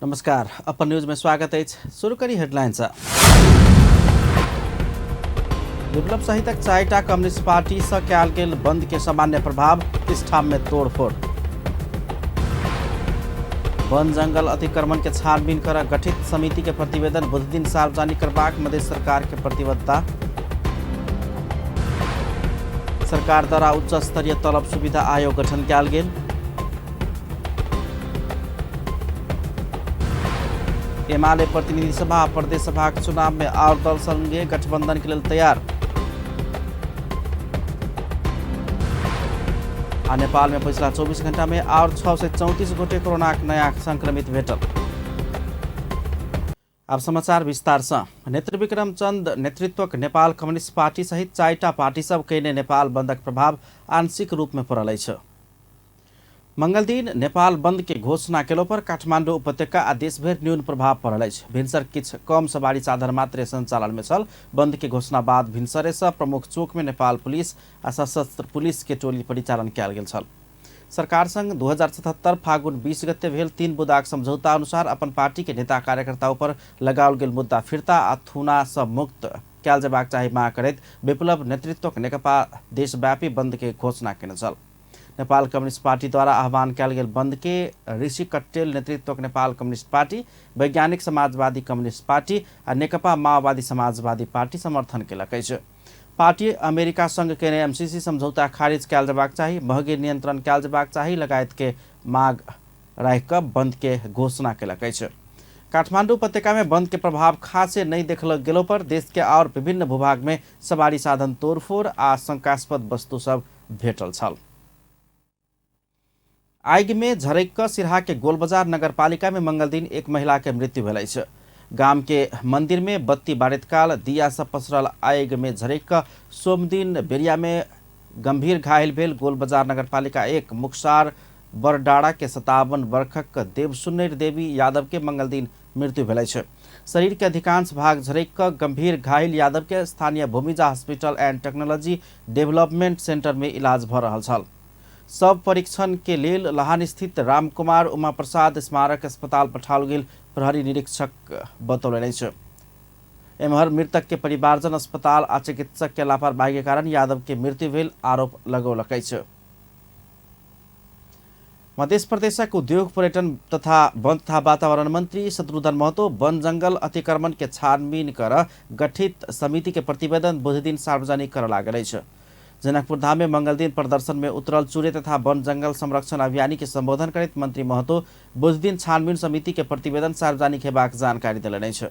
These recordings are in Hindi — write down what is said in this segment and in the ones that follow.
नमस्कार, अपन न्यूज में स्वागत है। शुरू करी हेडलाइंस। विप्लव सहितक 4टा कम्युनिस्ट पार्टी से कयल गेल बंद के सामान्य प्रभाव, इस ठाम में तोड़फोड़। वन जंगल अतिक्रमण के छानबीन कर गठित समिति के प्रतिवेदन बुध दिन सार्वजनिक करबाक मध्य सरकार के प्रतिबद्धता। सरकार द्वारा उच्च स्तरीय तलब सुविधा आयोग गठन कयल गेल। एमाले प्रतिनिधि सभा प्रदेश सभा के चुनाव में और दल संगे गठबंधन के लिए तैयार। नेपाल में पिछला 24 घंटा में और 634 गोटे कोरोना नया संक्रमित भेटल। अब समाचार विस्तार से। नेत्र विक्रम चंद नेतृत्वक नेपाल कम्युनिस्ट पार्टी सहित 4टा पार्टी सब केने नेपाल बंदक प्रभाव आंशिक रूप में पड़ल है। मंगल दिन नेपाल बंद के घोषणा केलो पर काठमाडौँ उपत्यका आ देशभर न्यून प्रभाव पड़ल है। भिनसर किछ कम सवारी साधन मात्र संचालन में छल। बंद के घोषणा बाद भिनसरे से प्रमुख चौक में नेपाल पुलिस आ सशस्त्र पुलिस के टोली परिचालन कयल गेल छल। सरकार संग 2077 फागुन 20 गते भेल 3 बुदाक समझौता अनुसार अपन पार्टी के नेता कार्यकर्ता पर लगाओल गेल मुद्दा फिर्ता आ थुना से मुक्त कयल जेबाक चाही माग करैत विप्लव नेतृत्वक नेकपा देशव्यापी बंद के घोषणा केने छल। नेपाल कम्युनिस्ट पार्टी द्वारा आह्वान कयल गेल बंद के ऋषि कट्टेल नेतृत्वक नेपाल कम्युनिस्ट पार्टी, वैज्ञानिक समाजवादी कम्युनिस्ट पार्टी आ नेकपा माओवादी समाजवादी पार्टी समर्थन केलक अछि। पार्टी अमेरिका संग केने एमसीसी समझौता खारिज कयल जेबाक चाही, महगी नियंत्रण कयल जेबाक चाही लगायत के माग राखि कऽ बंद के घोषणा केलक अछि। काठमांडू उपत्यका में बंद के प्रभाव खासे नहीं देखल गेलो पर देश के और विभिन्न भूभाग में सवारी साधन तोड़फोड़ आ शंकास्पद वस्तु सब भेटल छल। आगि में झरैक सिरहा के गोलबजार नगरपालिका में मंगल दिन एक महिला के मृत्यु भेल अछि। गांव के मंदिर में बत्ती बारैत काल दिया से पसरल आगि में झरैक सोमदिन बेरिया में गंभीर घायल भेल गोलबजार नगरपालिका 1 मुक्सार बरडाड़ा के 57 वर्षक देवसुन्नर देवी यादव के मंगल दिन मृत्यु भेल अछि। शरीर के अधिकांश भाग झरैक गंभीर घायल यादव के स्थानीय Bhumija hospital and technology development centre में इलाज भ रहल छल। सब परीक्षण के लेल लहान स्थित रामकुमार उमा प्रसाद स्मारक अस्पताल पठाओल गेल प्रहरी निरीक्षक बतौलनि अछि। एम्हर मृतक के परिवारजन अस्पताल आ चिकित्सक के लापरवाही के कारण यादव के मृत्यु भेल आरोप लगौलक अछि। मध्य प्रदेशक उद्योग पर्यटन तथा वन तथा वातावरण मंत्री शत्रुघ्न महतो वन जंगल अतिक्रमण के छानबीन कर गठित समिति के प्रतिवेदन बुध दिन सार्वजनिक कर लागल अछि। जनकपुर धाम में मंगल दिन प्रदर्शन में उतरल चूरे तथा वन जंगल संरक्षण अभियानी के संबोधन करैत मंत्री महतो बुध दिन छानबीन समिति के प्रतिवेदन सार्वजनिक हेबाक जानकारी देलनि अछि।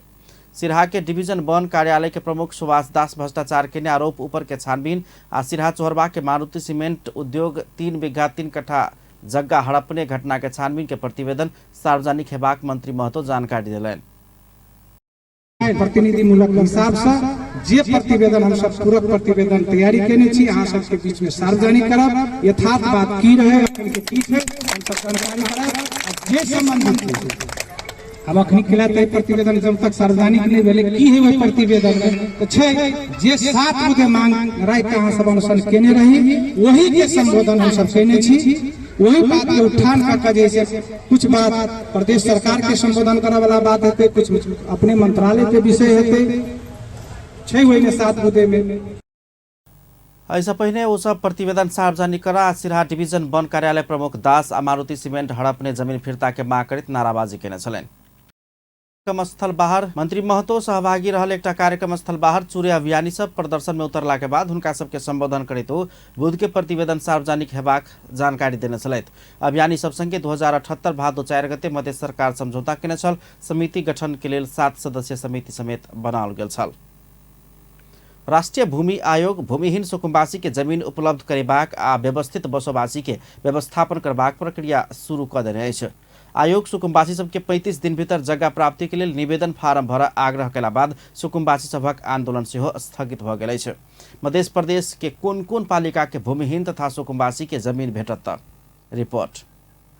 सिरहा के डिवीजन वन कार्यालय के प्रमुख सुभाष दास भ्रष्टाचार के आरोप ऊपर के छानबीन आ सिरहा चोहरबा के मारुति सीमेंट उद्योग 3 बीघा 3 कट्ठा जगह हड़पने घटना के छानबीन के प्रतिवेदन सार्वजनिक हेबाक मंत्री महतो जानकारी देलनि। प्रतिनिधिमूलक हिसाब से जे प्रतिवेदन हम सब पूरक प्रतिवेदन तैयारी केने छी अहाँ सब के बीच में सार्वजनिक करब। यथार्थ बात की रहे अखन के ठीक है हम सब जानकारी करब। जे संबंधित है हम अखन केला तय प्रतिवेदन जब तक सार्वजनिक नहीं भेले की है ओहि प्रतिवेदन में तो छै जे 7 मुद्दे मांग राखि के अहाँ सब अनुसंधान केने रही वही के संबोधन हम सब केने छी। वही बात के उत्थान का जैसे कुछ बात प्रदेश सरकार के संबोधन करे वाला बात हेते, कुछ अपने मंत्रालय के विषय हेते छै वही में 7 मुद्दे में। ऐसा पहिने ओ सब प्रतिवेदन सार्वजनिक करा सिरहा डिवीजन वन कार्यालय प्रमुख दास आ मारुति सीमेंट हड़पने जमीन फिर्ता के माग करैत नाराबाजी केने छलनि। कार्यक्रम स्थल बाहर मंत्री महतो सहभागी रहल एकटा कार्यक्रम स्थल बाहर चूरे अभियानी सब प्रदर्शन में उतरला के बाद हुनका सबके संबोधन करैत बुध के प्रतिवेदन सार्वजनिक हेबाक जानकारी देने छलथि। अभियानी सब संगे 2078 भादो 4 गते मध्य सरकार समझौता केने छल। समिति गठन के लेल 7 सदस्यीय समिति समेत बनाओल गेल छल। राष्ट्रीय भूमि आयोग भूमिहीन सुकुम्बासी के जमीन उपलब्ध करेबाक आ व्यवस्थित बसोबासी के व्यवस्थापन करबाक प्रक्रिया शुरू कर देने अछि। आयोग सुकुम्बासी सबके 35 दिन भीतर जगह प्राप्ति के लिए निवेदन फारम भर आग्रह केला बाद सुकुम्बासी सभक आंदोलन सेहो स्थगित भ गेल अछि। मध्य प्रदेश के कोन कोन पालिका के भूमिहीन तथा सुकुम्बासी के जमीन भेटत रिपोर्ट।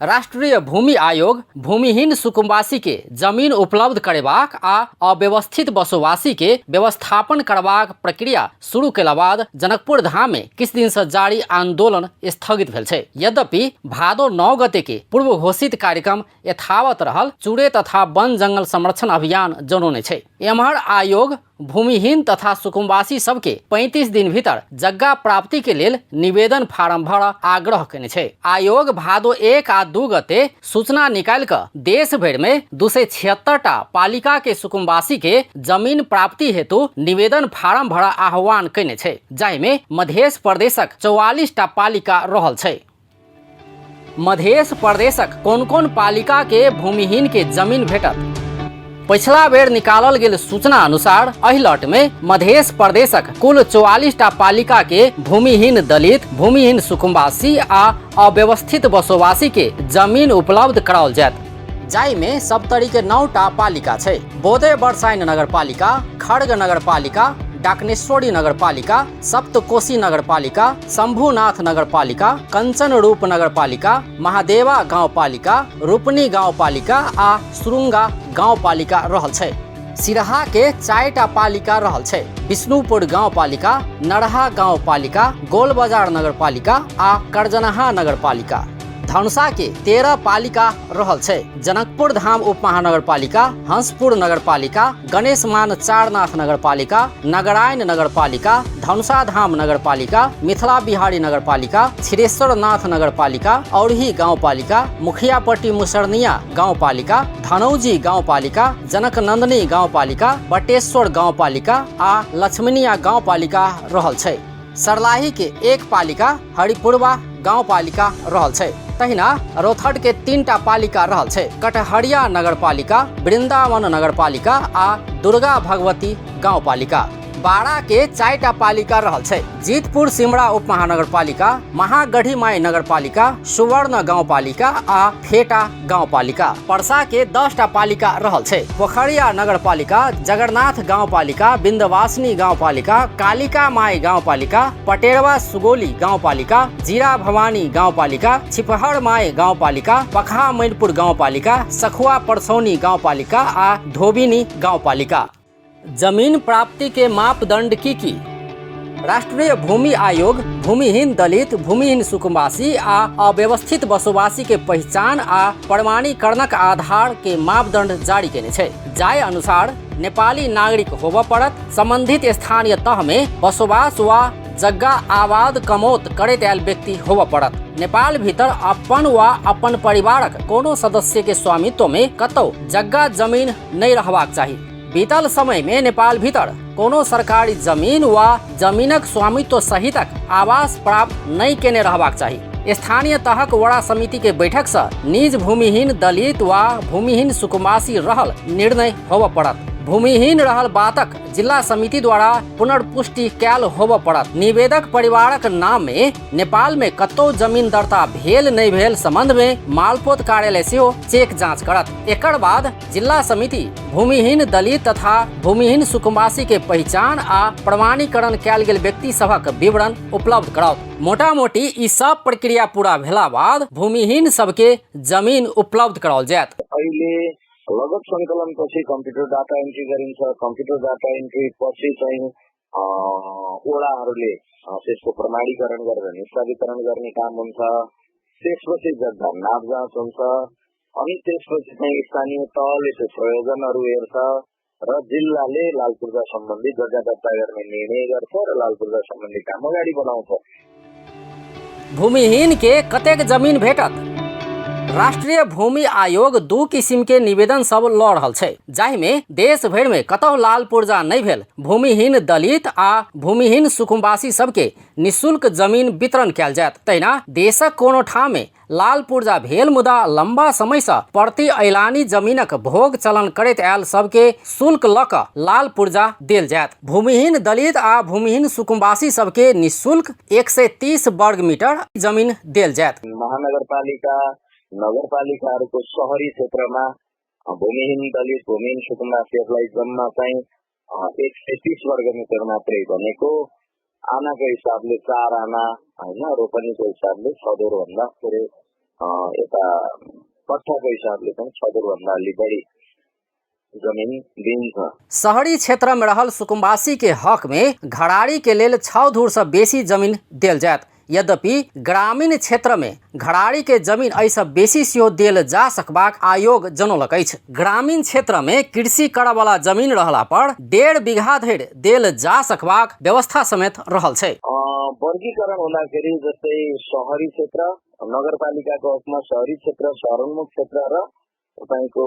राष्ट्रीय भूमि आयोग भूमिहीन सुकुम्बासी के जमीन उपलब्ध करेबाक आ अव्यवस्थित बसोबासी के व्यवस्थापन करबाक प्रक्रिया शुरू केला बाद जनकपुर धाम में किछ दिन से जारी आंदोलन स्थगित भेल छै। यद्यपि भादो 9 गते के पूर्व घोषित कार्यक्रम यथावत रहल चूड़े तथा वन जंगल संरक्षण अभियान जनौने छै। एम्हर आयोग भूमिहीन तथा सुकुम्बासी सबके 35 दिन भीतर जग्गा प्राप्ति के लेल निवेदन फार्म भर आग्रह केने छै। आयोग भादो 1 आ 2 गते सूचना निकाल कर देश भर में 276 पालिका के सुकुम्बासी के जमीन प्राप्ति हेतु निवेदन फार्म भर आह्वान केने छै, जाहि में मध्य प्रदेशक 44 पालिका रहल छै। मध्य प्रदेशक कोन कोन पालिका के भूमिहीन के जमीन भेटत? पिछला बेर निकालल गेल सूचना अनुसार एहि लॉट में मध्य प्रदेशक कुल 44 पालिका के भूमिहीन दलित, भूमिहीन सुकुम्बासी आ अव्यवस्थित बसोबासी के जमीन उपलब्ध कराओल जायत, जाहि में सप्तरी के 9 पालिका छै। बोधे बरसाइन नगर पालिका, खड़ग नगर पालिका, डाकनेश्वरी नगर पालिका, सप्तकोशी नगर पालिका, शंभुनाथ नगर पालिका, कंचन रूप नगर पालिका, महादेवा गांव पालिका, रूपनी गांव पालिका आ सुरुंगा गांव पालिका रहल छै। सिरहा के 4 पालिका रहल छै। विष्णुपुर गांव पालिका, नरहा गांव पालिका, गोलबाजार नगर पालिका आ करजनहा नगर पालिका। धनुषा के 13 पालिका रहल छै। जनकपुर धाम उप महानगर पालिका, हंसपुर नगर पालिका, गणेश मान चारनाथ नगर पालिका, नगरायन नगर पालिका, धनुषा धाम नगर पालिका, मिथिला बिहारी नगर पालिका, छिरेश्वर नाथ नगर पालिका, औरही गांव पालिका, मुखियापट्टी मुसरनिया गांव पालिका, धनौजी गांव पालिका, जनक नंदनी गांव पालिका, बटेश्वर गांव पालिका आ लक्ष्मनिया गांव पालिका रहल छै। सरलाही के 1 पालिका, हरिपुरवा गांव पालिका रहल छै। तहिना रोथट के 3 पालिका रहल छै। कटहरिया नगर पालिका, वृंदावन नगर पालिका आ दुर्गा भगवती गांव पालिका। बाड़ा के 4 पालिका रहल छै। जीतपुर सिमरा उप महानगर पालिका, महागढ़ी माई नगर पालिका, सुवर्ण गांव पालिका आ फेटा गांव पालिका। परसा के 10 पालिका रहल छै। पोखरिया नगर पालिका, जगन्नाथ गांव पालिका, बिंदवासिनी गांव पालिका, कालिका माई गांव पालिका, पटेरवा सुगोली गांव पालिका, जीरा भवानी गांव पालिका, छिपहर माई गांव पालिका, पखा मैनपुर गांव पालिका, सखुआ परसौनी गांव पालिका आ धोबिनी गांव पालिका। जमीन प्राप्ति के मापदंड की? राष्ट्रीय भूमि आयोग भूमिहीन दलित, भूमिहीन सुकुम्बासी आ अव्यवस्थित बसोबासी के पहचान आ प्रमाणीकरणक आधार के मापदंड जारी केने छै। जाहि अनुसार नेपाली नागरिक होबऽ पड़त, संबंधित स्थानीय तह में बसोबास वा जगह आबाद कमौत करैत आयल व्यक्ति होबऽ पड़त। नेपाल भीतर अपन वा अपन परिवारक कोनो सदस्य के स्वामित्व में कतौ जगह जमीन नहीं रहबाक चाही। बीतल समय में नेपाल भीतर कोनो सरकारी जमीन वा जमीनक स्वामित्व सहितक आवास प्राप्त नहीं केने रहबाक चाही। स्थानीय तहक वड़ा समिति के बैठक से निज भूमिहीन दलित वा भूमिहीन सुकुम्बासी रहल निर्णय होबऽ पड़त। भूमिहीन रहल बातक जिला समिति द्वारा पुनर्पुष्टि कैल होबऽ पड़त। निवेदक परिवारक नाम में नेपाल में कतौ जमीन दर्ता भेल नहीं भेल संबंध में मालपोत कार्यालय से चेक जांच करत। एकर बाद जिला समिति भूमिहीन दलित तथा भूमिहीन सुकुम्बासी के पहचान आ प्रमाणीकरण कैल गेल व्यक्ति सभक विवरण उपलब्ध कराओत। मोटा मोटी ई सब प्रक्रिया पूरा भेला बाद भूमिहीन सबके जमीन उपलब्ध कराओल जायत। लगत संकलन पछि कम्प्युटर डाटा एन्ट्री गरिन्छ। कम्प्युटर डाटा एन्ट्री पछि चाहिँ ओडाहरूले त्यसको प्रमाणीकरण गरेर निस्तारीकरण गर्ने काम हुन्छ। त्यसपछि जग्गा नापजाँच हुन्छ। अनि त्यसपछि चाहिँ स्थानीय तहले त्यो प्रयोजनहरू हेर्छ र जिल्लाले लाल पूर्जा सम्बन्धी जग्गा दर्ता गर्ने निर्णय गर्छ र लाल पूर्जा सम्बन्धी काम अगाडि बढाउँछ। भूमिहीन के कतेक जमीन भेटत? राष्ट्रीय भूमि आयोग 2 किसिम के निवेदन सब लऽ रहल छै, जाहि में देश भर में कतौ लाल पूर्जा नहीं भेल भूमिहीन दलित आ भूमिहीन सुकुम्बासी सबके निःशुल्क जमीन वितरण कैल जायत। तहिना देशक कोनो ठाम में लाल पूर्जा भेल मुदा लंबा समय से प्रति ऐलानी जमीनक भोग चलन करैत आयल सबके शुल्क लऽ कऽ लाल पूर्जा देल जायत। भूमिहीन दलित आ भूमिहीन सुकुम्बासी सबके निःशुल्क 130 वर्ग मीटर जमीन देल जायत। महानगरपालिका नगरपालिकाहरूको शहरी क्षेत्रमा भूमिहीन दलित भूमिहीन सुकुम्बासीहरूलाई जम्मा चाहिँ 130 वर्ग मिटर मात्रै भनेको आनाको हिसाबले 4 आना होइन, रोपनीको हिसाबले 6 भन्दा थोरै यता पट्टाको हिसाबले पनि 6 भन्दा अलि बढी जमीन दिन्छ। शहरी क्षेत्र में रहल सुकुम्बासी के हक में घराड़ी के लेल 6 धूर से बेसी जमीन देल जायत। यद्यपि ग्रामीण क्षेत्र में घराड़ी के जमीन ऐसा बेसी सेहो देल जा सकबाक आयोग जनौलक अछि। ग्रामीण क्षेत्र में कृषि करय वाला जमीन रहला पर 1.5 बीघा धरि देल जा सकबाक व्यवस्था समेत रहल छै। वर्गीकरण हुँदाखेरि जस्तै शहरी क्षेत्र, नगरपालिकाको हकमा शहरी क्षेत्र, शहरोन्मुख क्षेत्र र तपाईको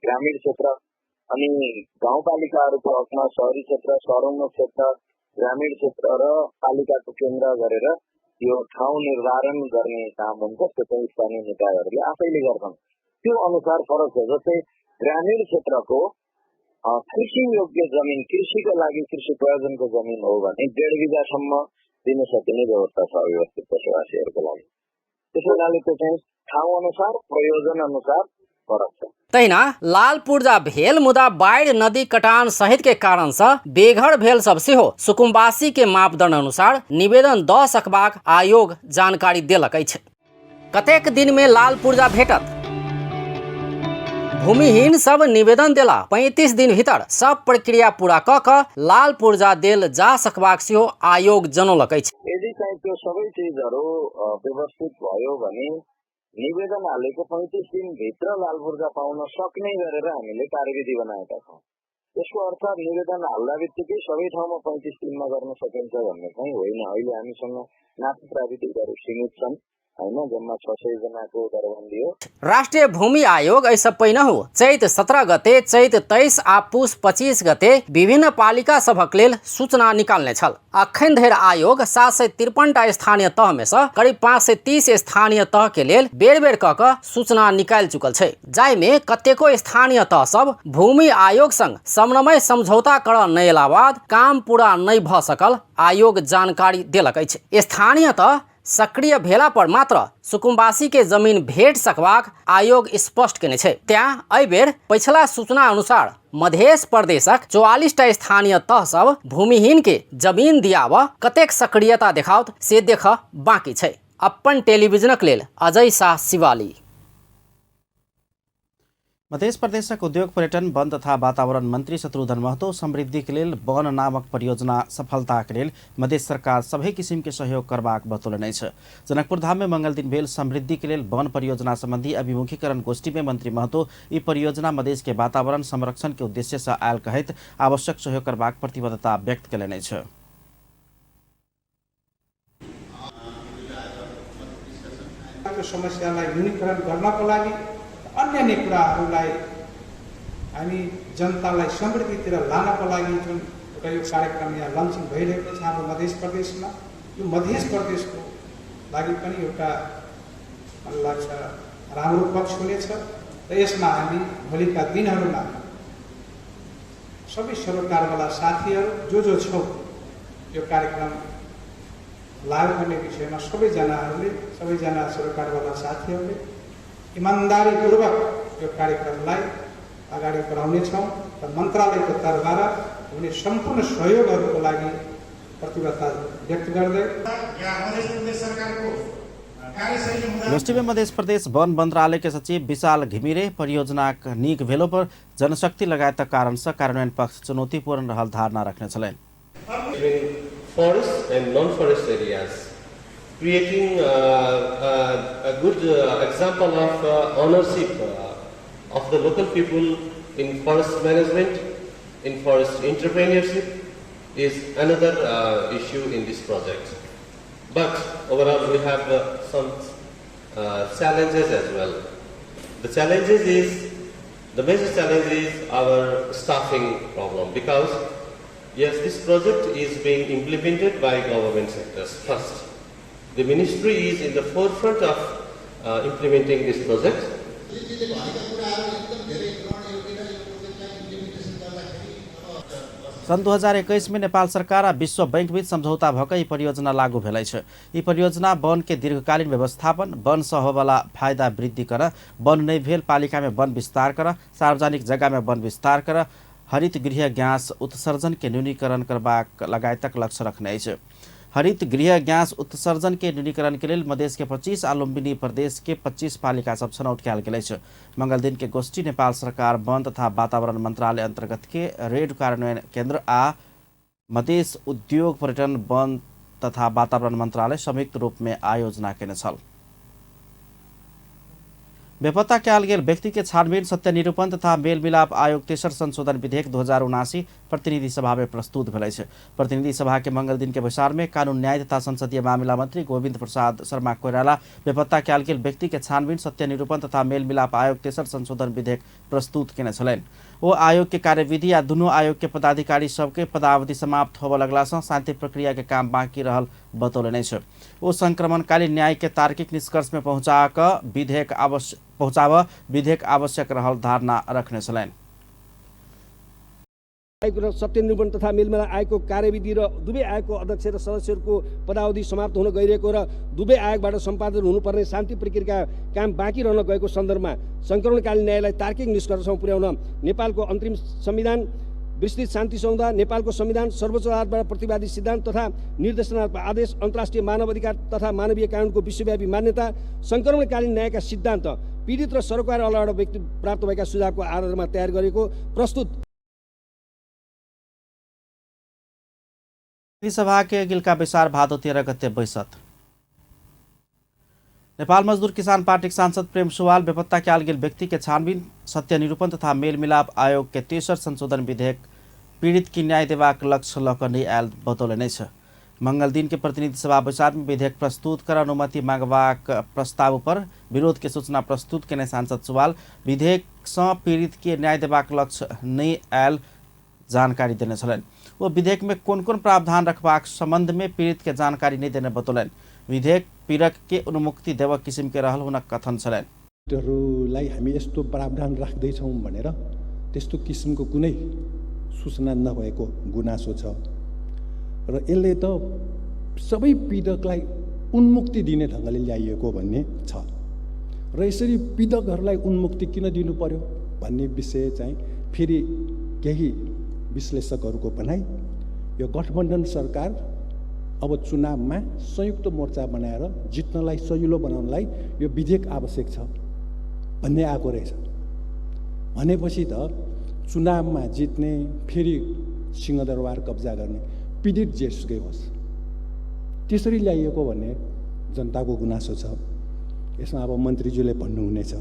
ग्रामीण क्षेत्र, अनि गाउँपालिकाहरूको हकमा शहरी क्षेत्र, शहरोन्मुख क्षेत्र, ग्रामीण क्षेत्र र पालिकाको केन्द्र गरेर यो ठाउँ निर्धारण गर्ने काम हुन्छ। त्यो चाहिँ स्थानीय निकायहरूले आफैले गर्छन्। त्यो अनुसार फरक छ। जस्तै ग्रामीण क्षेत्रको कृषि योग्य जमिन, कृषिको लागि कृषि प्रयोजनको जमिन हो भने 1.5 बीघासम्म दिन सकिने व्यवस्था छ अव्यवस्थित बसोबासीहरूको लागि। त्यसो हुनाले त्यो चाहिँ ठाउँ अनुसार, प्रयोजन अनुसार फरक छ। तहिना लाल पूर्जा भेल मुदा बाढ़, नदी कटान सहित के कारण से बेघर भेल सब सेहो सुकुम्बासी के मापदंड अनुसार निवेदन द सकबाक आयोग जानकारी देलक अछि। कतेक दिन में लाल पूर्जा भेटत? भूमिहीन सब निवेदन देला 35 दिन भीतर सब प्रक्रिया पूरा क क लाल पूर्जा देल जा सकबाक सेहो आयोग जनौलक अछि। यदि चाहिँ त्यो सबै चीजहरू व्यवस्थित भयो भने निवेदन हालेको 35 दिन भित्र लाल पूर्जा पाउन सक्ने गरेर हामीले कार्यविधि बनाएका छौँ। त्यसको अर्थ निवेदन हाल्दा बित्तिकै सबै ठाउँमा 35 दिनमा गर्न सकिन्छ भन्ने चाहिँ होइन। अहिले हामीसँग नापी प्राविधिकहरू सीमित छन् हैन, जम्मा 600 जनाको दरबन्दी हो। राष्ट्रिय भूमि आयोग ऐसा पहिनहु चैत 17 गते, चैत 23 आ पुस 25 गते विभिन्न पालिका सभक लेल सूचना निकाल्ने छल। अखन धरि आयोग 753टा स्थानीय तह में से करीब 530 स्थानीय तह के लेल बेर बेर क क सूचना निकाल चुकल छै, जाहि में कतेको स्थानीय तह सब भूमि आयोग संग समन्वय समझौता कर नै एला बाद काम पूरा नै भ सकल आयोग जानकारी देलक अछि। स्थानीय तह सक्रिय भेला पर मात्र सुकुम्बासी के जमीन भेट सकबाक आयोग स्पष्ट केने छै। त्यहाँ एहि बेर पिछला सूचना अनुसार मध्य प्रदेशक 44टा स्थानीय तह सब भूमिहीन के जमीन दियाब कतेक सक्रियता देखाओत से देख बाकी छै। अपन टेलिभिजनक लेल अजय शाह, शिवाली। मध्य प्रदेशक उद्योग, पर्यटन, वन तथा वातावरण मंत्री शत्रुघ्न महतो समृद्धि के लेल वन नामक परियोजना सफलता के लेल मध्य सरकार सभी किसिम के सहयोग करबाक बतौलनि अछि। जनकपुर धाम में मंगल दिन भेल समृद्धि के लेल वन परियोजना संबंधी अभिमुखीकरण गोष्ठी में मंत्री महतो ई परियोजना मधेश के वातावरण संरक्षण के उद्देश्य से आयल कहैत आवश्यक सहयोग करबाक प्रतिबद्धता व्यक्त कयलनि अछि। समस्यालाई न्यूनीकरण गर्नको लागि अन्य नै कुराहरूलाई हामी जनतालाई समृद्धितिर लानको लागि जुन एउटा यो कार्यक्रम यहाँ लन्चिङ भइरहेको छ हाम्रो मध्य प्रदेशमा, यो मध्य प्रदेशको लागि पनि एउटा मलाई लाग्छ राम्रो पक्ष हुनेछ र यसमा हामी भोलिका दिनहरूमा सबै सरोकारवाला साथीहरू जो छौँ यो कार्यक्रम लागू गर्ने विषयमा सबैजना सरोकारवाला साथीहरूले इमान्दारीपूर्वक यो कार्यक्रमलाई अगाडि बढाउनेछौँ र मन्त्रालयको तर्फबाट हुने सम्पूर्ण सहयोगहरूको लागि प्रतिबद्धता व्यक्त गर्दै गोष्ठी में मध्य प्रदेश वन मंत्रालय के सचिव विशाल घिमिरे परियोजना नीक भेलो पर जनशक्ति लगायत कारण से कार्यान्वयन पक्ष चुनौतीपूर्ण रहल धारणा रखने छलैन। Forest and non-forest areas, creating a good example of ownership of the local people in forest management, in forest entrepreneurship is another issue in this project. But overall we have some challenges as well. The major challenge is our staffing problem, because yes, this project is being implemented by government sectors first. The ministry is in the forefront of implementing this project. सन् 2021 में नेपाल सरकार आ विश्व बैंक बीच समझौता भकै ई परियोजना लागू भेलै छ। ई परियोजना वन के दीर्घकालीन व्यवस्थापन, वन से होबला फायदा वृद्धि कर, वन नहीं भेल पालिका में वन विस्तार कर, सार्वजनिक जगह में वन विस्तार कर, हरित गृह गैस उत्सर्जन के न्यूनीकरण करबाक लगायतक लक्ष्य रखने अछि। हरित गृह ग्यास उत्सर्जन के न्यूनीकरण के लिए मधेश के 25 आ लुम्बिनी प्रदेश के 25 पालिका सब छनौट कयल गेल अछि। मंगल दिन के गोष्ठी नेपाल सरकार वन तथा वातावरण मंत्रालय अंतर्गत के रेड कार्यान्वयन केन्द्र आ मधेश उद्योग पर्यटन वन तथा वातावरण मंत्रालय संयुक्त रूप में आयोजना केने छल। बेपत्ता कयल गेल व्यक्ति के छानबीन सत्य निरूपण तथा मेलमिलाप आयोग तेसर संशोधन विधेयक 2079 प्रतिनिधि सभा में प्रस्तुत भेल अछि। प्रतिनिधि सभा के मंगल दिन के बैसार में कानून न्याय तथा संसदीय मामिला मंत्री गोविंद प्रसाद शर्मा कोइराला बेपत्ता कयल गेल व्यक्ति के छानबीन सत्य निरूपण तथा मेलमिलाप आयोग तेसर संशोधन विधेयक प्रस्तुत केने छलनि। ओ आयोग के कार्यविधि आ दुनू आयोग के पदाधिकारी सबके पदावधि समाप्त होबय लगला सँ शांति प्रक्रिया के काम बाँकी रहल बतौलनि अछि। ओ संक्रमणकालीन न्याय के तार्किक निष्कर्ष में पहुँचाव विधेयक आवश्यक रहल धारणा रखने छलनि। आयोग र सत्य निरूपण तथा मेलमिलाप आयोगको कार्यविधि र दुवै आयोगको अध्यक्ष र सदस्यहरूको पदावधि समाप्त हुन गइरहेको र दुवै आयोगबाट सम्पादन हुनुपर्ने शान्ति प्रक्रियाका काम बाँकी रहन गएको सन्दर्भमा संक्रमणकालीन न्यायलाई तार्किक निष्कर्षसम्म पुर्याउन नेपालको अन्तरिम संविधान, विस्तृत शान्ति संहिता, नेपालको संविधान, सर्वोच्च अदालतबाट प्रतिवादी सिद्धान्त तथा निर्देशनात्मक आदेश, अन्तर्राष्ट्रिय मानव अधिकार तथा मानवीय कानुनको विश्वव्यापी मान्यता, संक्रमणकालीन न्यायका सिद्धान्त, पीडित र सरोकार अलगाड व्यक्ति प्राप्त भएका सुझावको आधारमा तयार गरेको प्रस्तुत सभा के अगिलका विचार भादो 13 गते बैसत। नेपाल मजदूर किसान पार्टी सांसद प्रेम सुवाल बेपत्ता कयल गेल व्यक्ति के छानबीन सत्य निरूपण तथा मेलमिलाप आयोग के तेसर संशोधन विधेयक पीड़ित की न्याय देबाक लक्ष्य लऽ कऽ नहि आयल बतौलनि अछि। मंगल दिन के प्रतिनिधि सभा बैसार में विधेयक प्रस्तुत कर अनुमति मांगबाक प्रस्ताव पर विरोध के सूचना प्रस्तुत केने सांसद सुवाल विधेयक सँ पीड़ित के न्याय देबाक लक्ष्य नहि आयल जानकारी देने छलनि। वो विधेयक में कोन कोन प्रावधान रखबाक संबंध में पीड़ित के जानकारी नहीं देने बतौलनि। विधेयक पीड़क के उन्मुक्ति देवक किसिम के रहल हुनक कथन छलनि। लाई हामी यस्तो प्रावधान राख्दैछौँ भनेर त्यस्तो किसिमको कुनै सूचना नभएको गुनासो छ र यसले त सबै पीडकलाई उन्मुक्ति दिने ढङ्गले ल्याइएको भन्ने छ र यसरी पीडकहरूलाई उन्मुक्ति किन दिनु पर्यो भन्ने विषय चाहिँ फेरि केही विश्लेषकहरूको भनाइ यो गठबन्धन सरकार अब चुनावमा संयुक्त मोर्चा बनाएर जित्नलाई सजिलो बनाउनलाई यो विधेयक आवश्यक छ भन्ने आएको रहेछ। भनेपछि त चुनावमा जित्ने फेरि सिंहदरबार कब्जा गर्ने पीडित जेसुकै होस् त्यसरी ल्याइएको भन्ने जनताको गुनासो छ। यसमा अब मन्त्रीज्यूले भन्नुहुनेछ।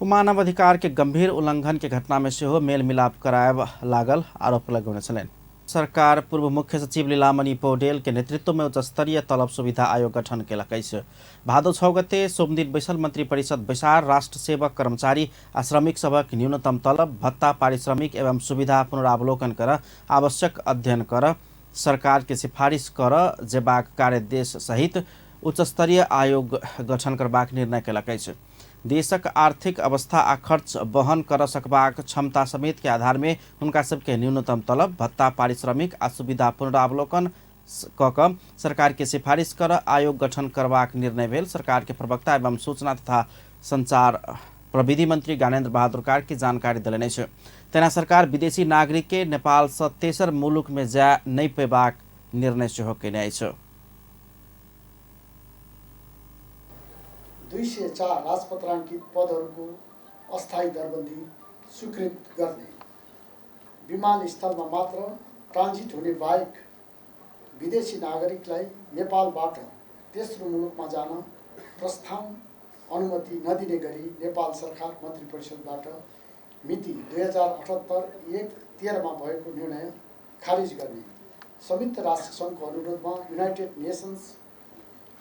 मानव अधिकार के गंभीर उल्लंघन के घटना में से हो मेल मिलाप करायब लागल आरोप लगौने छलनि। सरकार पूर्व मुख्य सचिव लीलामणि पौडेल के नेतृत्व में उच्च स्तरीय तलब सुविधा आयोग गठन केलक अछि। भादो 6 गते सोम दिन बैसल मंत्री परिषद बैसार राष्ट्र सेवक कर्मचारी आ श्रमिक सभक न्यूनतम तलब भत्ता पारिश्रमिक एवं सुविधा पुनरावलोकन कर आवश्यक अध्ययन कर सरकार के सिफारिश कर जेबाक कार्यदेश सहित उच्च स्तरीय आयोग गठन करबाक निर्णय केलक अछि। देशक आर्थिक अवस्था आ खर्च वहन कर सकबाक क्षमता समेत के आधार में उनका सबके न्यूनतम तलब भत्ता पारिश्रमिक आ सुविधा पुनरावलोकन कऽ सरकार के सिफारिश कर आयोग गठन करबाक निर्णय भेल। सरकार के प्रवक्ता एवं सूचना तथा संचार प्रविधि मंत्री ज्ञानेन्द्र बहादुर कार्की जानकारी देलनि अछि। तेना सरकार विदेशी नागरिक के नेपाल सँ तेसर मुलुक में जाय नहि पेबाक निर्णय सेहो केने अछि। 204 राजपत्राङ्कित पदहरूको अस्थायी दरबन्दी स्वीकृत गर्ने, विमानस्थलमा मात्र ट्रान्जिट हुने बाहेक विदेशी नागरिकलाई नेपालबाट तेस्रो मुलुकमा जान प्रस्थान अनुमति नदिने गरी नेपाल सरकार मन्त्री परिषदबाट मिति 2078-1-13 मा भएको निर्णय खारिज गर्ने, संयुक्त राष्ट्र सङ्घको अनुरोधमा united nations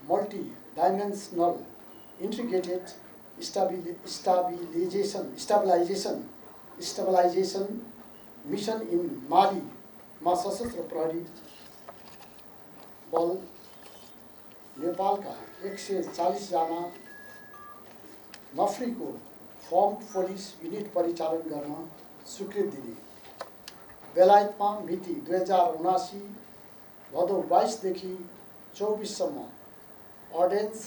multi dimensional integrated stabilization mission in Mali मा सशस्त्र प्रहरी बल नेपालका 140 जना नफ्रीको फर्म पुलिस युनिट परिचालन गर्न स्वीकृति दिने, बेलायतमा मिति 2079 भदौ 22 देखि 24 सम्म अर्डेन्स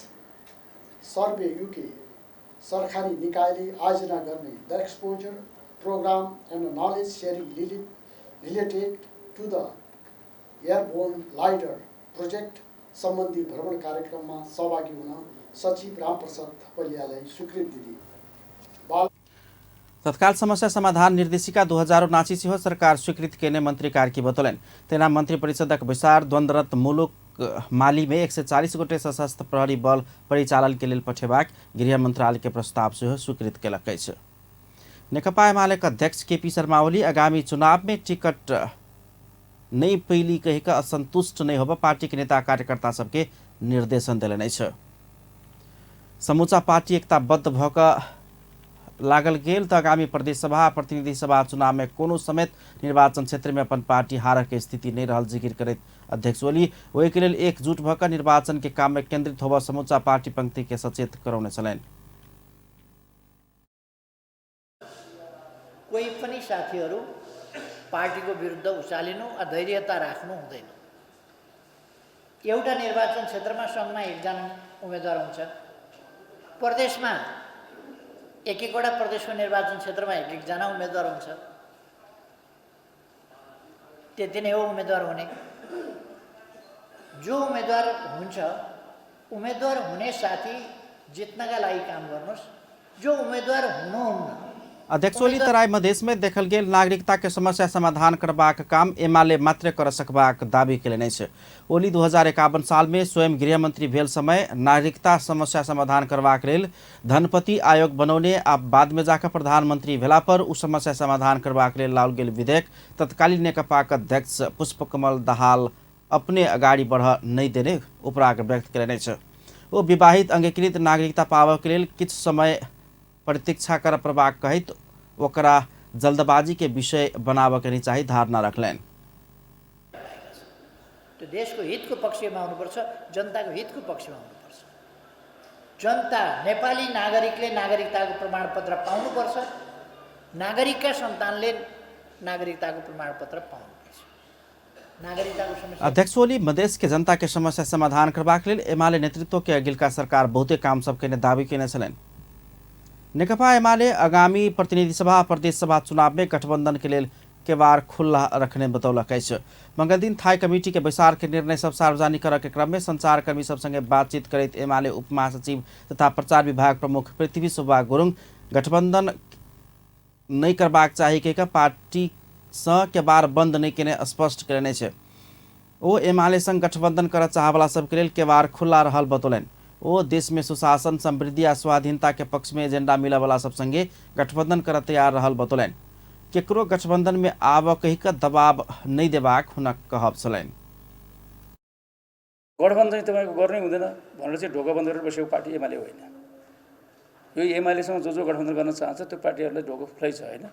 सर्वे युके सरकारी निकायले आयोजना गर्ने the exposure program and knowledge sharing related to the airborne lidar project सम्बन्धी भ्रमण कार्यक्रममा सहभागी हुन सचिव रामप्रसाद थपलियालाई स्वीकृति दिए। तत्काल समस्या समाधान निर्देशिका 2079 से हो सरकार स्वीकृत केने मंत्री कार्की बतौलन। तेना मंत्री परिषदक विचार द्वंद्वरत मुलुक माली में 140 गोटे सशस्त्र प्रहरी बल परिचालन के लिए पठेबाक गृह मंत्रालय के प्रस्ताव से स्वीकृत केलक अछि। नेकपा एमालेका अध्यक्ष केपी शर्मा ओली आगामी चुनाव में टिकट नहीं पैली कहिका असंतुष्ट नहीं होब पार्टी के नेता कार्यकर्ता सबके निर्देशन दिलनि छ। समूचा पार्टी एकताबद्ध भक लागल गेल त आगामी प्रदेश सभा प्रतिनिधि सभा चुनाव में कोनो समेत निर्वाचन क्षेत्र में अपन पार्टी हार के स्थिति नहीं रहल जिकिर करैत अध्यक्ष ओली ओहि के लेल एकजुट भक निर्वाचन के काम में केंद्रित होब समूचा पार्टी पंक्ति के सचेत करौने छलैन। कोही पनि साथीहरू पार्टीको विरुद्ध उचालिनु अधैर्यता राख्नु हुँदैन। एउटा निर्वाचन क्षेत्रमा सङ्घमा एकजना उम्मेदवार हुन्छ, प्रदेशमा एक-एकवटा प्रदेशको निर्वाचन क्षेत्रमा एक-एकजना उम्मेदवार हुन्छ, त्यति नै हो उम्मेदवार हुने। जो उम्मेदवार हुन्छ उम्मेदवार हुने साथी जित्नका लागि काम गर्नुहोस्, जो उम्मेदवार हुनुहुन्न। अध्यक्ष ओली तराई मधेश में देखल गेल नागरिकता के समस्या समाधान करबाक काम एमाले मात्र कर सकबाक दावी केलनि छै। ओली 2051 साल में स्वयं गृह मंत्री भेल समय नागरिकता समस्या समाधान करबाक लेल धनपति आयोग बनौने आ बाद में जाकर प्रधानमंत्री भेला पर उ समस्या समाधान करबाक लेल लाओल गेल विधेयक तत्कालीन नेकपाक अध्यक्ष पुष्पकमल दाहाल अपने अगाडि बढ़ नहीं देने उपराग व्यक्त केलनि छै। ओ विवाहित अंगीकृत नागरिकता पाबऽ के लेल किछु समय प्रतीक्षा कर प्रभाग कहित ओकरा जल्दबाजी के विषय बनाबऽ के नहीं चाहिए धारणा रखलैन। त्यो देशको हितको पक्षमा हुनुपर्छ, जनताको हितको पक्षमा हुनुपर्छ। जनता नेपाली नागरिकले नागरिकताको प्रमाणपत्र पाउनुपर्छ, नागरिकका सन्तानले नागरिकताको प्रमाणपत्र पाउनुपर्छ। नागरिकताको समस्या अध्यक्ष ओली मधेश के जनता के समस्या समाधान करबाक लेल एमाले नेतृत्व के अगिलका सरकार बहुते काम सब केने दावी केने छलैन। नेकपा एमाले आगामी प्रतिनिधि सभा प्रदेश सभा चुनाव में गठबंधन के लिए केवार खुला रखने बतौलक अछि। मंगल दिन थाई कमेटी के बैसार के निर्णय सब सार्वजनिक करऽ के क्रम में संचारकर्मी सब संगे बातचीत करैत एमाले उप महासचिव तथा प्रचार विभाग प्रमुख पृथ्वी सुब्बा गुरुङ गठबंधन नहीं करबाक चाही के पार्टी सँ केवार बंद नहीं केने स्पष्ट केने छै। ओ एमाले संग गठबंधन करऽ चाहवला सबके लेल केवार खुला रहल बतौलनि। ओ देश में सुशासन समृद्धि आ स्वाधीनता के पक्ष में एजेंडा मिला वाला सब संगे गठबंधन कर तैयार रहल बतौलनि। केकरो गठबंधन में आब कहिक दबाव नहीं देबाक हुनक कहब छलैन। गठबन्धन तपाईको गर्नै हुँदैन भनेर चाहिँ ढोका बन्द गरेर बसेको पार्टी एमाले होइन। यो एमालेसँग जो गठबन्धन गर्न चाहन्छ त्यो पार्टीहरूलाई ढोका खुलै छ होइन।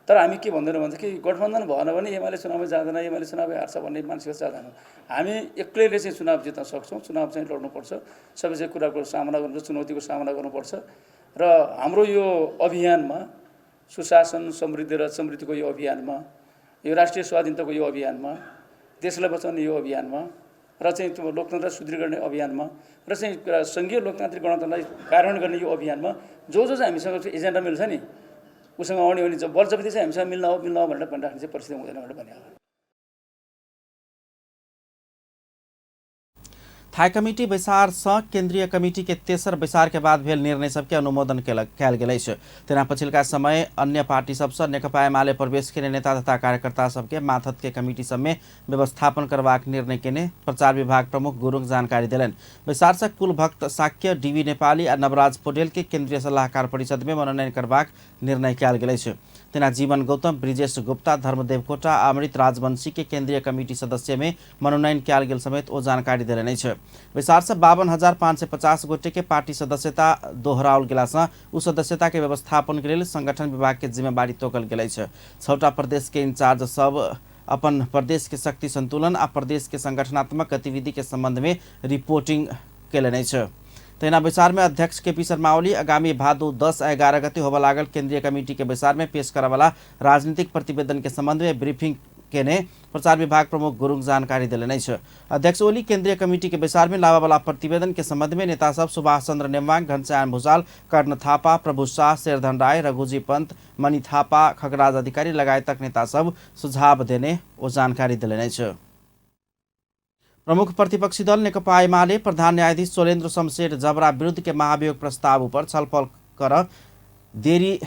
तर हामी के भन्दैनौँ भने कि गठबन्धन भएन भने एमाले चुनावमा जाँदैन, एमाले चुनावै हार्छ भन्ने मानसिकता जाँदैन। हामी एक्लैले चाहिँ चुनाव जित्न सक्छौँ, चुनाव चाहिँ लड्नुपर्छ, सबै चाहिँ कुराको सामना गर्नुपर्छ, चुनौतीको सामना गर्नुपर्छ। र हाम्रो यो अभियानमा सुशासन समृद्धि र समृद्धिको यो अभियानमा, यो राष्ट्रिय स्वाधीनताको यो अभियानमा, देशलाई बचाउने यो अभियानमा र चाहिँ त्यो लोकतन्त्र सुदृढ गर्ने अभियानमा र चाहिँ सङ्घीय लोकतान्त्रिक गणतन्त्रलाई कार्यान्वयन गर्ने यो अभियानमा जो चाहिँ हामीसँग एजेन्डा मिल्छ नि उसँग आउने भने बलजबरी चाहिँ हामीसँग मिल्न हो भनेर भनिराख्ने चाहिँ परिस्थिति हुँदैन भनेर भने हो। थाई कमिटी बैसार सँ केंद्रीय कमिटी के तेसर बैसार के बाद भेल निर्णय सबके अनुमोदन कयल गेल अछि। तेना पछिलका समय अन्य पार्टी सबसँ नेकपा एमाले प्रवेश केने नेता तथा कार्यकर्ता सबके माथत के कमिटी सब में व्यवस्थापन करबाक निर्णय केने प्रचार विभाग प्रमुख गुरुङ जानकारी देलनि। बैसार सँ कुल भक्त साक्य डीवी नेपाली आ नवराज पौडेल के केंद्रीय सलाहकार परिषद में मनोनयन करबाक निर्णय कयल गेल अछि। तेना जीवन गौतम, ब्रिजेश गुप्ता, धर्मदेव कोटा, अमृत राजवंशी के केंद्रीय कमिटी सदस्य में मनोनयन कयल गेल समेत ओ जानकारी देलनि अछि। बैसार से 52,550 गोटे के पार्टी सदस्यता दोहराओल गेला सँ उ सदस्यता के व्यवस्थापन के लेल संगठन विभाग के जिम्मेवारी तोकल गेल अछि। 6टा प्रदेश के इंचार्ज सब अपन प्रदेश के शक्ति संतुलन आ प्रदेश के संगठनात्मक गतिविधि के संबंध में रिपोर्टिंग केलनि अछि। तेना बैसार में अध्यक्ष केपी शर्मा ओली आगामी भादो 10 आ 11 गते होबऽ लागल केंद्रीय कमिटी के बैसार में पेश करऽ वाला राजनीतिक प्रतिवेदन के संबंध में ब्रीफिंग केने प्रचार विभाग प्रमुख गुरुङ जानकारी दिले नै छ। अध्यक्ष ओली केन्द्रीय कमिटी के विचार में लावा वाला प्रतिवेदन के संबंध में नेता सब सुभाष चंद्र नेवाङ, घनश्याम भूषाल, कर्ण थापा, प्रभु शाह, शेरधन राय, रघुजी पंत, मणि थापा, खगराज अधिकारी लगायत नेता सब सुझाव देने ओ जानकारी दिले नै छ। प्रमुख प्रतिपक्षी दल नेकपा एमाले प्रधान न्यायाधीश सोलेन्द्र शमशेर जबरा विरुद्ध के महाभियोग प्रस्ताव पर छलफल कर देरी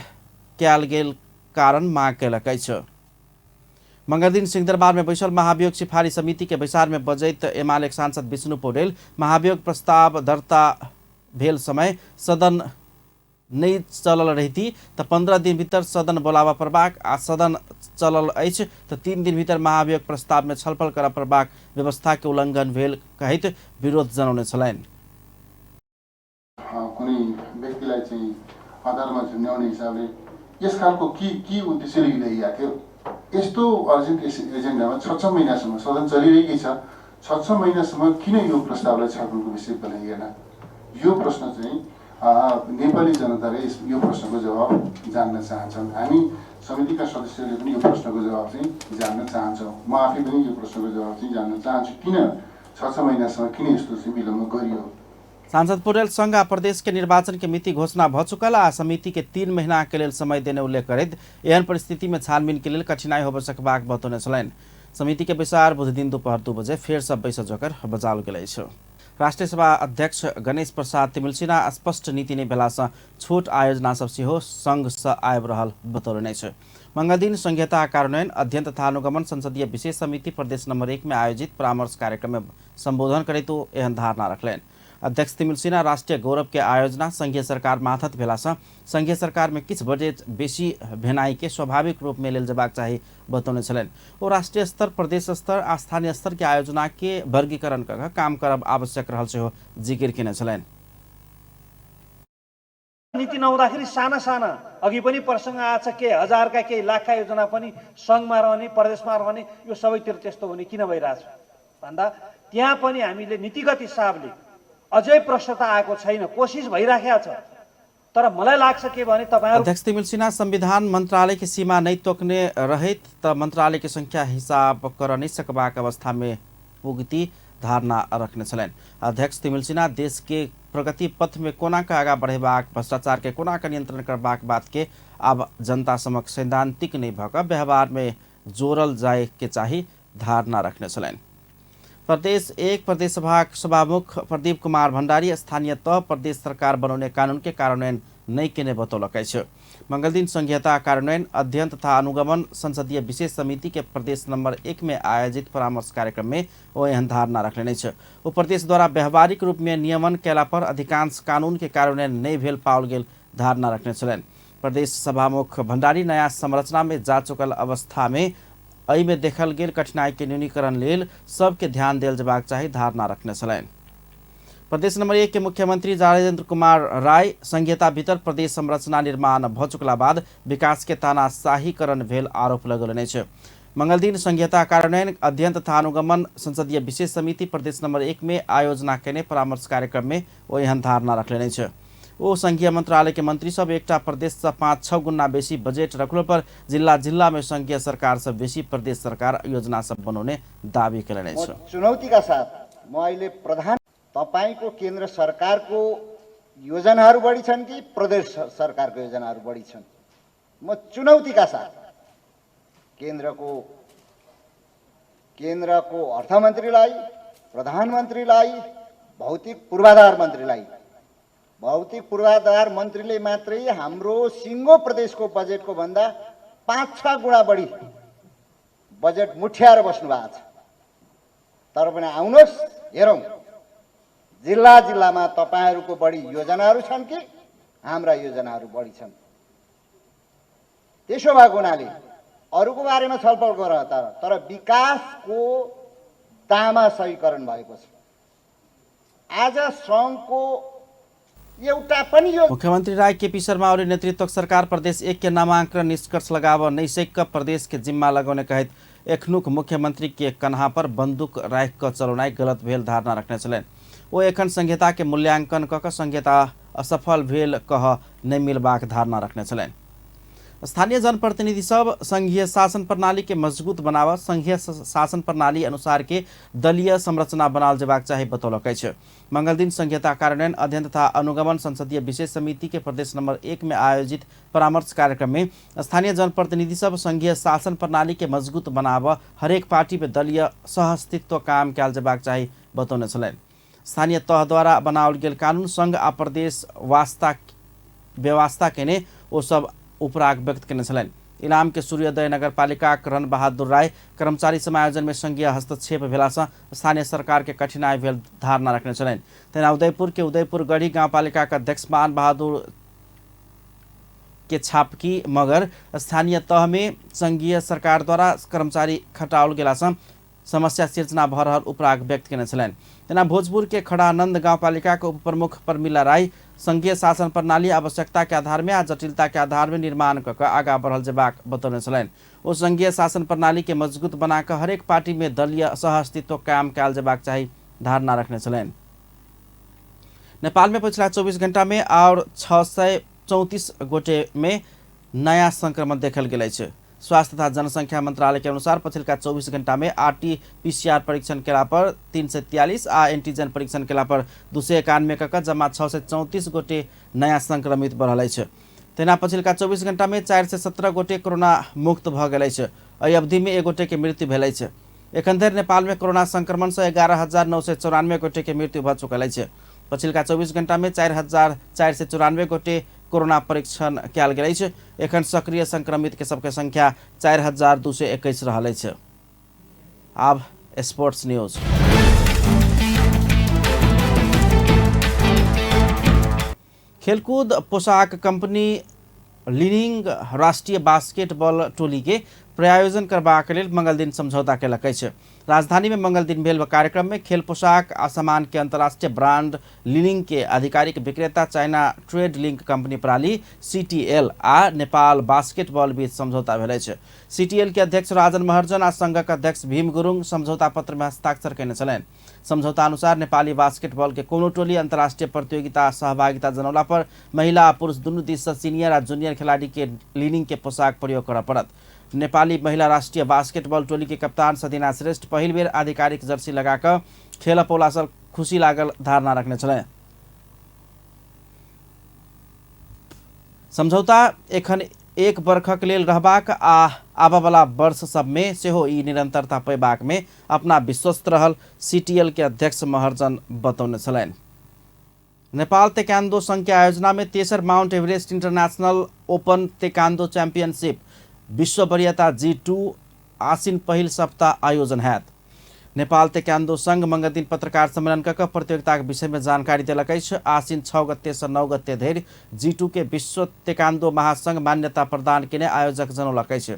क्याल गेल कारण माग केलकै छ। मंगल दिन सिंहदरबार में बैसल महाभियोग सिफारिश समिति के विचार में बजैत एमाले सांसद विष्णु पौडेल महाभियोग प्रस्ताव दर्ता भेल समय सदन नहीं चलल रहती तो 15 दिन भीतर सदन बोलावा प्रबाक आ सदन चलल अछि तो 3 दिन भीतर महाभियोग प्रस्ताव में छलफल कर प्रबाक व्यवस्था के उल्लंघन भेल कहित विरोध जनाउने छलैन। कुनै व्यक्तिलाई चाहिँ आधारमा झुन्ड्याउने हिसाबले यस खालको के उद्देश्यले ल्याइएको थियो। यस्तो अर्जेन्ट एजेन्डामा 6 महिनासम्म सदन चलिरहेकै छ। 6 महिनासम्म किन यो प्रस्तावलाई छलफलको विषय बनाइएन? यो प्रश्न चाहिँ नेपाली जनताले यो प्रश्नको जवाब जान्न चाहन्छन्। हामी समितिका सदस्यहरूले पनि यो प्रश्नको जवाब चाहिँ जान्न चाहन्छौँ। म आफै पनि यो प्रश्नको जवाब चाहिँ जान्न चाहन्छु। किन 6 महिनासम्म किन यस्तो चाहिँ विलम्ब गरियो? सांसद पौडेल संघ आ प्रदेश के निर्वाचन के मिति घोषणा भ चुकल आ समिति के 3 महीना के लेल समय देने उल्लेख करैत एहन परिस्थिति में छानबीन के लेल कठिनाई होब सकबाक बतौने छलैन। समिति के विचार बुध दिन दोपहर 2 बजे फेर सब बैस जोकर बजाल गेलै छ। राष्ट्रिय सभा अध्यक्ष गणेश प्रसाद तिमिल सिन्हा स्पष्ट नीति नै भेलासँ छोट आयोजना सब सेहो संघ सँ आबि रहल बतौले छ। मंगल दिन संहिता कार्यान्वयन अध्ययन तथा अनुगमन संसदीय विशेष समिति प्रदेश नंबर 1 में आयोजित परामर्श कार्यक्रम में संबोधन करैत एहन धारणा रखलैन। अध्यक्ष तिमिल सिन्हा राष्ट्रीय गौरव के आयोजना संघीय सरकार माथत भेलासँ संघीय सरकार में किछ बजेट बेसी भेनाई के स्वाभाविक रूप में लेल जबाक चाही बतौने छलैन। ओ राष्ट्रीय स्तर, प्रदेश स्तर आ स्थानीय स्तर के आयोजना के वर्गीकरण कर काम करब आवश्यक रहल सेहो जिकिर केने छलैन। नीति नहुँदाखेरि साना अघि पनि प्रसङ्ग आछ के हजारका केही लाखका योजना पनि सङ्घमा रहने, प्रदेशमा रहने, यो सबैतिर त्यस्तो हुने किन भइरहेछ भन्दा त्यहाँ पनि हामीले नीतिगत हिसाबले अझै प्रश्नता आएको छैन। कोसिस भइराखेको छ तर मलाई लाग्छ के भने तपाईहरु अध्यक्ष तिमिल सिन्हा संविधान मंत्रालय की सीमा नहीं तोकने रहित त मंत्रालय की संख्या हिसाब कर नहीं सकबाक अवस्था में पुगती धारणा रखने छलैन। अध्यक्ष तिमिल सिन्हा देश के प्रगति पथ में कोना का आगा बढ़ेबाक, भ्रष्टाचार के कोना का नियंत्रण करबाक बात के अब जनता समक्ष सैद्धांतिक नहीं भक व्यवहार में जोड़ल जाए के चाही धारणा रखने छलैन। प्रदेश 1 प्रदेश सभा सभामुख प्रदीप कुमार भण्डारी स्थानीय तह प्रदेश सरकार बनाउने कानून के कार्यान्वयन नहीं केने बतौलकै छ। मंगल दिन संघीयता कार्यान्वयन अध्ययन तथा अनुगमन संसदीय विशेष समिति के प्रदेश नंबर 1 में आयोजित परामर्श कार्यक्रम में वो एहन धारणा रखले छ। वो प्रदेश द्वारा व्यवहारिक रूप में नियमन कैला पर अधिकांश कानून के कार्यान्वयन नहीं भेल पाओल गेल धारणा रखने छलैन। प्रदेश सभामुख भण्डारी नया संरचना में जा चुकल अवस्था में एहि में देखल गेल कठिनाई के न्यूनीकरण लेल सबके ध्यान देल जबाक चाही धारणा रखने छलैन। प्रदेश नंबर 1 के मुख्यमंत्री राजेन्द्र कुमार राय संघीयता भीतर प्रदेश संरचना निर्माण भ चुकला बाद विकास के तानाशाहीकरण भेल आरोप लगौलने छ। मंगल दिन संघीयता कार्यान्वयन अध्ययन तथा अनुगमन संसदीय विशेष समिति प्रदेश नंबर 1 में आयोजना केने परामर्श कार्यक्रम में वो एहन धारणा रखले छ। ओ संघीय मंत्रालय के मंत्री सब एकटा प्रदेश से 5-6 गुना बेसी बजेट रखलो पर जिला में संघीय सरकार से बेसी प्रदेश सरकार योजना सब बनाउने दावी केलने छ। चुनौती का साथ म अहिले प्रधान तपाईको केन्द्र सरकारको योजनाहरू बढी छन् कि प्रदेश सरकारको योजनाहरू बढी छन्? म चुनौती का साथ केन्द्रको अर्थमन्त्रीलाई, प्रधानमन्त्रीलाई, भौतिक पूर्वाधार मन्त्रीले मात्रै हाम्रो सिङ्गो प्रदेशको बजेटको भन्दा 5-6 गुणा बढी बजेट मुठ्याएर बस्नु भएको छ। तर पनि आउनुहोस् हेरौँ जिल्लामा तपाईहरुको बढी योजनाहरू छन् कि हाम्रा योजनाहरू बढी छन्? त्यसो भएको हुनाले अरूको बारेमा छलफल गर तर विकासको तामाशाहीकरण भएको छ। आज सङ्घको एउटा पनि यो मुख्यमंत्री राय केपी शर्मा और नेतृत्व सरकार प्रदेश 1 के नामांकन निष्कर्ष लगाव नैसैक प्रदेश के जिम्मा लगाउने कहित एखनुक मुख्यमंत्री के कन्हा पर बंदूक राख क चलाउनाइ गलत भेल धारणा रखने छलैन। वो एखन संहिता के मूल्यांकन क संहिता असफल भेल कह नहीं मिलबाक धारणा रखने छलैन। स्थानीय जनप्रतिनिधि सब संघीय शासन प्रणाली के मजबूत बनाव संघीय शासन प्रणाली अनुसार के दलीय संरचना बनाल जेबाक चाही बतौलक अछि। मंगल दिन संघीयता कार्यान्वयन अध्ययन तथा अनुगमन संसदीय विशेष समिति के प्रदेश नंबर 1 में आयोजित परामर्श कार्यक्रम में स्थानीय जनप्रतिनिधि सब संघीय शासन प्रणाली के मजबूत बनाव हरेक पार्टी में दलीय सहअस्तित्व काम कयल जेबाक चाही बतौने छलनि। स्थानीय तह द्वारा बनाओल गेल कानून संघ आ प्रदेश व्यवस्था केने ओ सब उपराग व्यक्त करने छलनि। इलाम के सूर्योदय नगरपालिका रन बहादुर राय कर्मचारी समायोजन में संघीय हस्तक्षेप भेलासँ स्थानीय सरकार के कठिनाई भेल धारणा रखने छलनि। तेना उदयपुर के उदयपुर गढ़ी गाउँपालिका का अध्यक्ष मान बहादुर के छापकी मगर स्थानीय तह में संघीय सरकार द्वारा कर्मचारी खटाओल गेलासँ समस्या सिर्जना भऽ रहल उपराग व्यक्त केने छलनि। तेना भोजपुर के खड़ानंद गाउँपालिका के उप प्रमुख प्रमिला राय संघीय शासन प्रणाली आवश्यकता के आधार में आ जटिलता के आधार में निर्माण कऽ आगा बढ़ल जेबाक बतौने छलनि। ओ संघीय शासन प्रणाली के मजबूत बना कऽ हरेक पार्टी में दलीय सहअस्तित्व कायम कयल जेबाक चाही धारणा रखने छलनि। नेपाल में पिछला 24 घंटा में और 634 गोटे में नया संक्रमण देखल गेल अछि। स्वास्थ्य तथा जनसंख्या मंत्रालय के अनुसार पछिल्का 24 घंटा में RT-PCR परीक्षण केला पर 343 आ एंटीजन परीक्षण केला पर 291 कऽ जम्मा 634 गोटे नया संक्रमित बढ़ल अछि। तेना पछिल्का 24 घंटा में 417 गोटे कोरोना मुक्त भऽ गेल अछि। एहि अवधि में 1 गोटे के मृत्यु भेल अछि। एखन धरि नेपाल में कोरोना संक्रमण से 11,994 गोटे के मृत्यु भऽ चुकल अछि। पछिल्का 24 घंटा में 4,494 गोटे कोरोना परीक्षण कयल गेल अछि। एखन सक्रिय संक्रमित के सबके संख्या 4,221 रहल अछि। आब स्पोर्ट्स न्यूज। खेलकूद पोशाक कंपनी लिनिंग राष्ट्रीय बास्केटबॉल टोली के प्रायोजन करबाक लेल मंगल दिन समझौता केलक अछि। राजधानी में मंगल दिन भेल कार्यक्रम में खेल पोशाक आ सामान के अंतर्राष्ट्रीय ब्रांड लिनिंग के आधिकारिक विक्रेता चाइना ट्रेड लिंक कंपनी प्रणाली CTL आ नेपाल बास्केटबॉल बीच समझौता भेल अछि। CTL के अध्यक्ष राजन महर्जन आ संघक अध्यक्ष भीम गुरुङ समझौता पत्र में हस्ताक्षर कयने छलनि। समझौता अनुसार नेपाली बास्केटबॉल के कोनो टोली अंतर्राष्ट्रीय प्रतियोगिता सहभागिता जनौला पर महिला आ पुरुष दुनू दिस से सीनियर आ जूनियर खिलाड़ी के लिनिंग के पोशाक प्रयोग करऽ पड़त। नेपाली महिला राष्ट्रीय बास्केटबॉल टोली के कप्तान सदीना श्रेष्ठ पहिल बेर आधिकारिक जर्सी लगाकर खेल पौलासँ खुशी लागल धारणा रखने छलै। समझौता एखन 1 वर्षक लेल रहबाक आ आबयवला वर्ष सबमे सेहो ई निरंतरता पैबाक में अपना विश्वस्त रहल CTL के अध्यक्ष महर्जन बतौने छलनि। नेपाल तेक्वान्दो संघ के आयोजना में 3 mount Everest international open taekwondo championship विश्व वरीयता G2 आसिन पहिल सप्ताह आयोजन हैत। नेपाल तेक्वान्दो संघ मंगल दिन पत्रकार सम्मेलन कऽ प्रतियोगिता के विषय में जानकारी देलक अछि। आसिन 6 गते से 9 गते धरि G2 के विश्व तेक्वान्दो महासंघ मान्यता प्रदान केने आयोजक जनौलक अछि।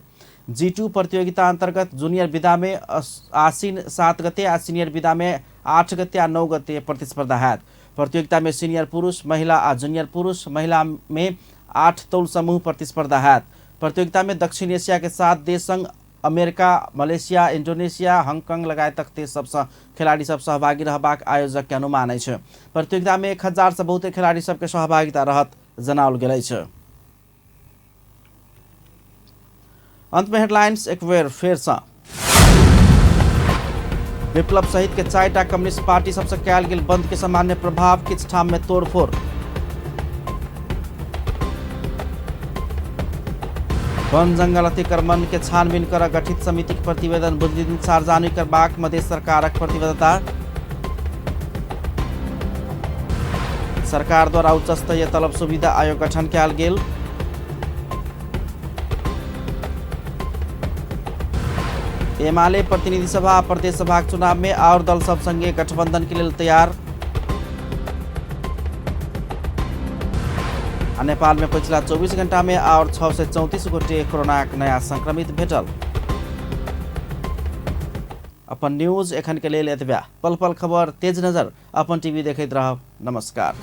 G2 प्रतियोगिता अंतर्गत जूनियर विधा में आसिन 7 गते आ सीनियर विधा में 8 गते आ 9 गते प्रतिस्पर्धा हैत। प्रतियोगिता में सीनियर पुरुष महिला आ जूनियर पुरुष महिला में 8 तौल समूह प्रतिस्पर्धा हैत। प्रतियोगिता में दक्षिण एशिया के 7 देश संग अमेरिका, मलेशिया, इंडोनेशिया, हांगकांग लगायतक देश सबसँ खिलाड़ी सब सहभागी रहबाक आयोजक के अनुमान अछि। प्रतियोगिता में 1000 से बहुते खिलाड़ी सबके सहभागिता रहत जनाओल गेल अछि। अंत में हेडलाइंस एक बेर फेर सँ। विप्लव सहित के 4टा कम्युनिस्ट पार्टी सबसे कयल गेल बंद के सामान्य प्रभाव, किछ ठाम में तोड़फोड़। वन जंगल अतिक्रमण के छानबीन कर गठित समिति के प्रतिवेदन बुधदिन सार्वजनिक करबाक मधेश सरकारक प्रतिबद्धता। सरकार द्वारा उच्च स्तरीय तलब सुविधा आयोग गठन कयल गेल। एमाले प्रतिनिधि सभा आ प्रदेश सभा चुनाव में और दल सब संगे गठबंधन के लिए तैयार। नेपाल में पिछला 24 घंटा में और 6 से 34 गोटे कोरोना नया संक्रमित भेटल। अपन न्यूज एखन के लेल एतबे। पल पल खबर तेज नजर अपन टीवी देखैत रहब। नमस्कार।